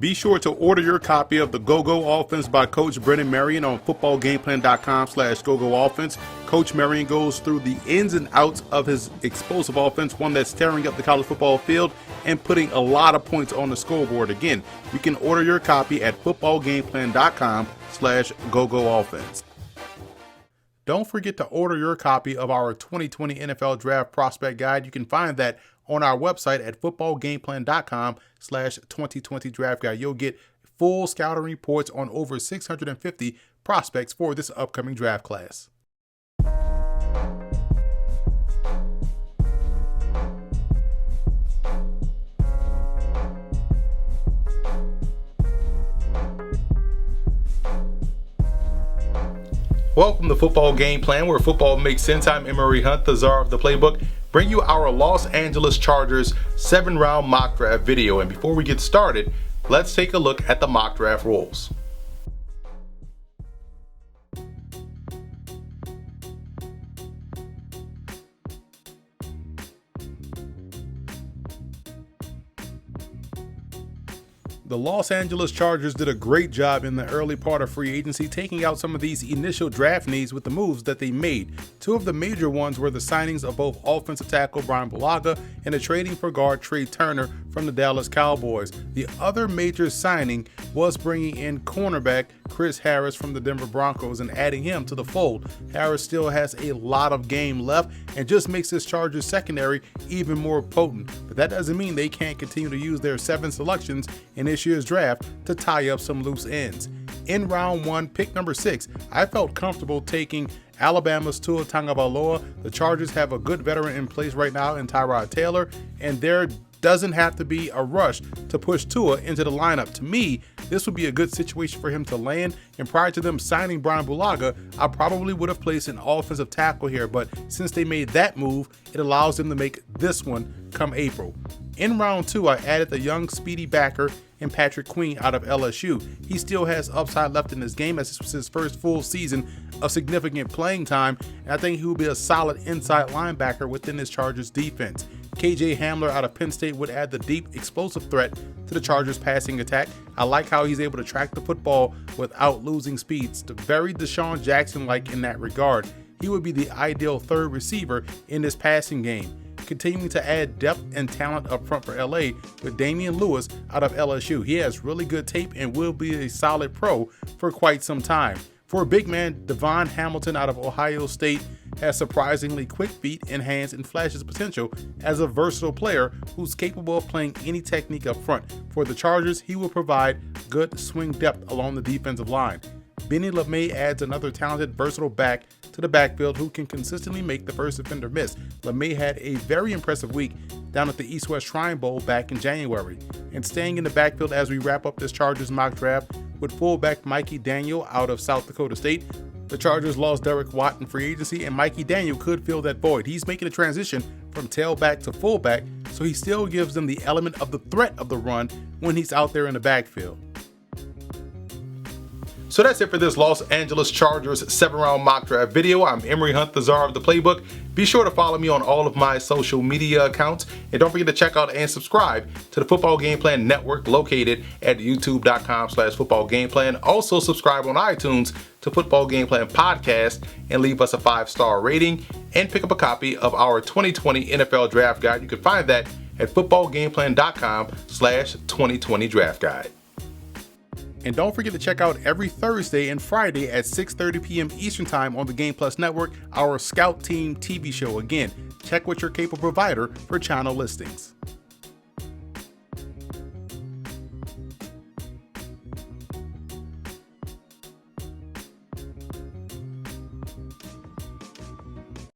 Be sure to order your copy of the Go-Go Offense by Coach Brennan Marion on footballgameplan.com/GoGoOffense. Coach Marion goes through the ins and outs of his explosive offense, one that's tearing up the college football field and putting a lot of points on the scoreboard. Again, you can order your copy at footballgameplan.com/GoGoOffense. Don't forget to order your copy of our 2020 NFL Draft Prospect Guide. You can find that on our website at footballgameplan.com/2020 draft guide. You'll get full scouting reports on over 650 prospects for this upcoming draft class. Welcome to Football Game Plan, where football makes sense. I'm Emery Hunt, the czar of the playbook, bring you our Los Angeles Chargers 7-round mock draft video. And before we get started, let's take a look at the mock draft rules. The Los Angeles Chargers did a great job in the early part of free agency, taking out some of these initial draft needs with the moves that they made. Two of the major ones were the signings of both offensive tackle Bryan Bulaga and the trading for guard Trey Turner from the Dallas Cowboys. The other major signing was bringing in cornerback Chris Harris from the Denver Broncos and adding him to the fold. Harris still has a lot of game left and just makes this Chargers secondary even more potent, but that doesn't mean they can't continue to use their 7 selections in this year's draft to tie up some loose ends. In round 1, pick number 6, I felt comfortable taking Alabama's Tua Tagovailoa. The Chargers have a good veteran in place right now in Tyrod Taylor, and there doesn't have to be a rush to push Tua into the lineup. To me, this would be a good situation for him to land, and prior to them signing Bryan Bulaga, I probably would have placed an offensive tackle here, but since they made that move, it allows them to make this one come April. In round 2, I added the young speedy backer in Patrick Queen out of LSU. He still has upside left in his game, as this was his first full season of significant playing time, and I think he will be a solid inside linebacker within this Chargers defense. KJ Hamler out of Penn State would add the deep, explosive threat to the Chargers passing attack. I like how he's able to track the football without losing speed. It's very Deshaun Jackson-like in that regard. He would be the ideal third receiver in this passing game. Continuing to add depth and talent up front for LA with Damian Lewis out of LSU. He has really good tape and will be a solid pro for quite some time. For a big man, Davon Hamilton out of Ohio State has surprisingly quick feet and hands and flashes potential as a versatile player who's capable of playing any technique up front. For the Chargers, he will provide good swing depth along the defensive line. LeMay adds another talented, versatile back to the backfield who can consistently make the first defender miss. LeMay had a very impressive week down at the East-West Shrine Bowl back in January. And staying in the backfield as we wrap up this Chargers mock draft with fullback Mikey Daniel out of South Dakota State. The Chargers lost Derek Watt in free agency, and Mikey Daniel could fill that void. He's making a transition from tailback to fullback, so he still gives them the element of the threat of the run when he's out there in the backfield. So that's it for this Los Angeles Chargers 7-round mock draft video. I'm Emery Hunt, the czar of the playbook. Be sure to follow me on all of my social media accounts. And don't forget to check out and subscribe to the Football Game Plan Network located at youtube.com/footballgameplan. Also subscribe on iTunes to Football Game Plan Podcast and leave us a 5-star rating. And pick up a copy of our 2020 NFL Draft Guide. You can find that at footballgameplan.com/2020 draft guide. And don't forget to check out every Thursday and Friday at 6:30 p.m. Eastern Time on the Game Plus Network, our Scout Team TV show. Again, check with your cable provider for channel listings.